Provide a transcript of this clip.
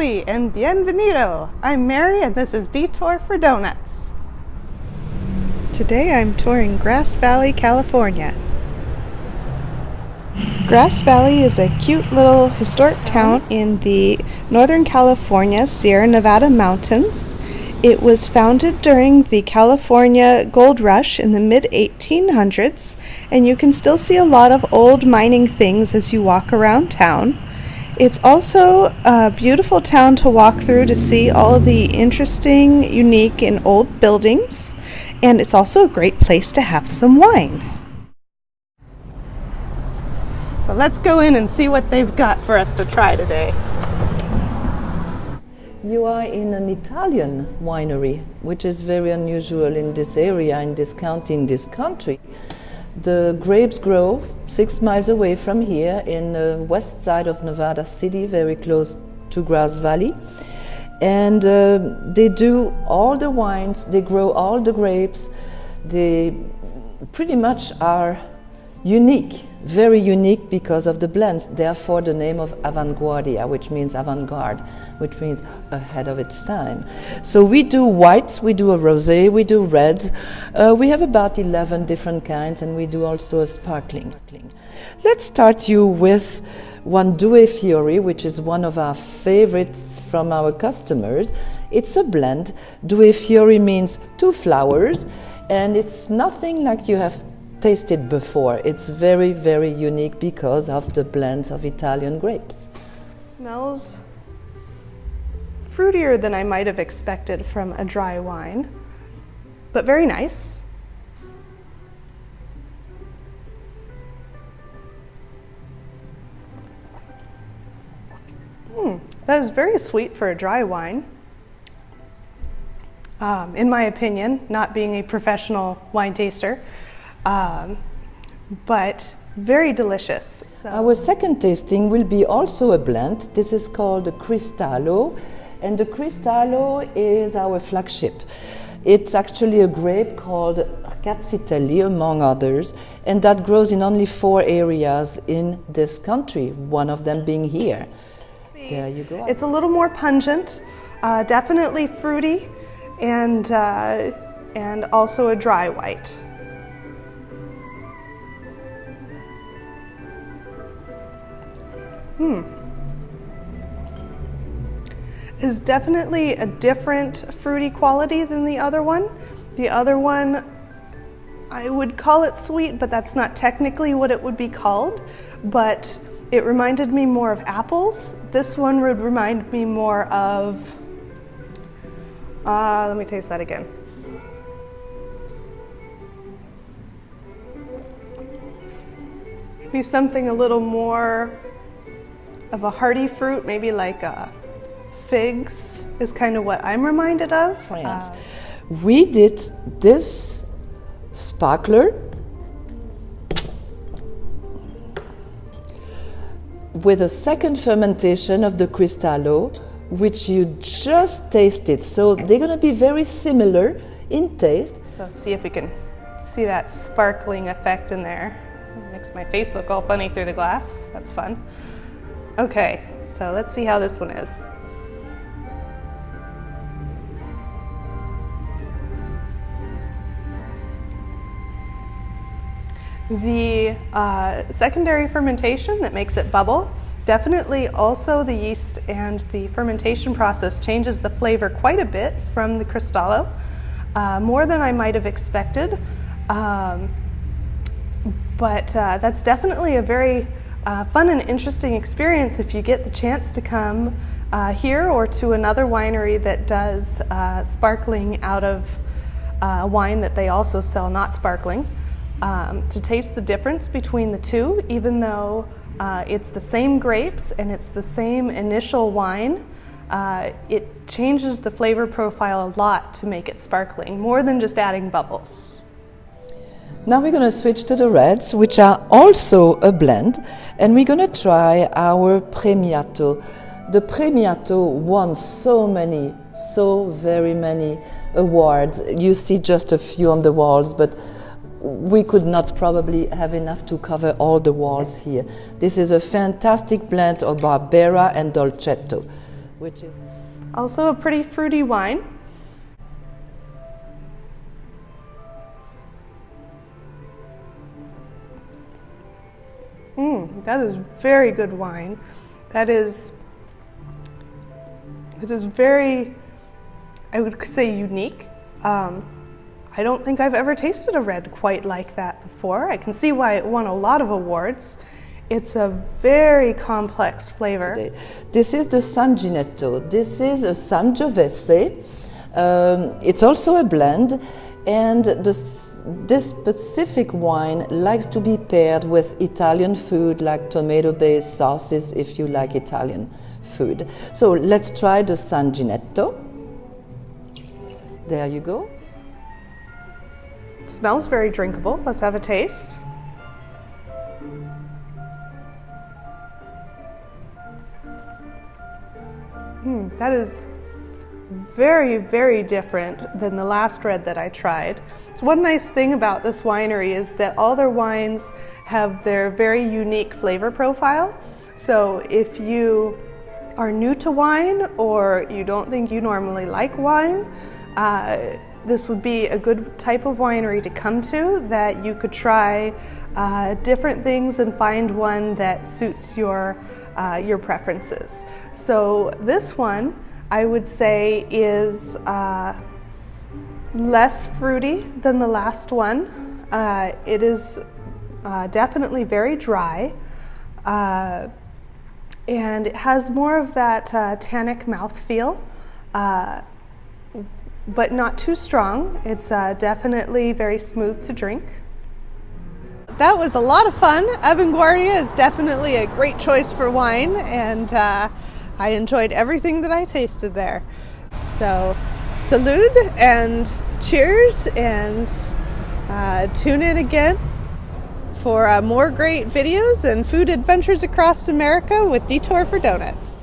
Howdy and bienvenido. I'm Mary and this is Detour for Donuts. Today I'm touring Grass Valley, California. Grass Valley is a cute little historic town in the Northern California Sierra Nevada mountains. It was founded during the California Gold Rush in the mid-1800s, and you can still see a lot of old mining things as you walk around town. It's also a beautiful town to walk through to see all the interesting, unique, and old buildings, and it's also a great place to have some wine. So let's go in and see what they've got for us to try today. You are in an Italian winery, which is very unusual in this area, in this county, in this country. The grapes grow 6 miles away from here in the west side of Nevada City, very close to Grass Valley. And they do all the wines, they grow all the grapes. They pretty much are unique, very unique because of the blends. Therefore the name of Avanguardia, which means avant-garde, which means ahead of its time. So we do whites, we do a rosé, we do reds. We have about 11 different kinds, and we do also a sparkling. Let's start you with one Due Fiori, which is one of our favorites from our customers. It's a blend. Due Fiori means two flowers, and it's nothing like you have tasted before. It's very, very unique because of the blends of Italian grapes. Smells fruitier than I might have expected from a dry wine, but very nice. That is very sweet for a dry wine. In my opinion, not being a professional wine taster, but very delicious. So. Our second tasting will be also a blend. This is called the Cristallo, and the Cristallo is our flagship. It's actually a grape called Cazzitelli, among others, and that grows in only 4 areas in this country, one of them being here. There you go. It's a little more pungent, definitely fruity, and also a dry white. Is definitely a different fruity quality than the other one. The other one, I would call it sweet, but that's not technically what it would be called. But it reminded me more of apples. This one would remind me more of, let me taste that again. Maybe something a little more of a hearty fruit, maybe like figs is kind of what I'm reminded of. France. We did this sparkler with a second fermentation of the Cristallo, which you just tasted. So they're going to be very similar in taste. So let's see if we can see that sparkling effect in there. It makes my face look all funny through the glass. That's fun. Okay, so let's see how this one is. The secondary fermentation that makes it bubble, definitely also the yeast and the fermentation process changes the flavor quite a bit from the Cristallo, more than I might have expected. But that's definitely a very fun and interesting experience if you get the chance to come here or to another winery that does sparkling out of wine that they also sell not sparkling. To taste the difference between the two, even though it's the same grapes and it's the same initial wine, it changes the flavor profile a lot to make it sparkling, more than just adding bubbles. Now we're going to switch to the reds, which are also a blend, and we're going to try our Premiato. The Premiato won so very many awards. You see just a few on the walls, but we could not probably have enough to cover all the walls here. This is a fantastic blend of Barbera and Dolcetto, which is Also a pretty fruity wine. That is very good wine. It is very, I would say, unique. I don't think I've ever tasted a red quite like that before. I can see why it won a lot of awards. It's a very complex flavor. This is the Sanginetto. This is a Sangiovese. It's also a blend, and this specific wine likes to be paired with Italian food, like tomato-based sauces, if you like Italian food. So let's try the Sanginetto. There you go. It smells very drinkable. Let's have a taste. That is very, very different than the last red that I tried. So one nice thing about this winery is that all their wines have their very unique flavor profile. So if you are new to wine or you don't think you normally like wine, this would be a good type of winery to come to, that you could try different things and find one that suits your preferences. So this one, I would say, is less fruity than the last one. It is definitely very dry, and it has more of that tannic mouthfeel, but not too strong. It's definitely very smooth to drink. That was a lot of fun. Avanguardia is definitely a great choice for wine, and I enjoyed everything that I tasted there. So, salud and cheers, and tune in again for more great videos and food adventures across America with Detour for Donuts.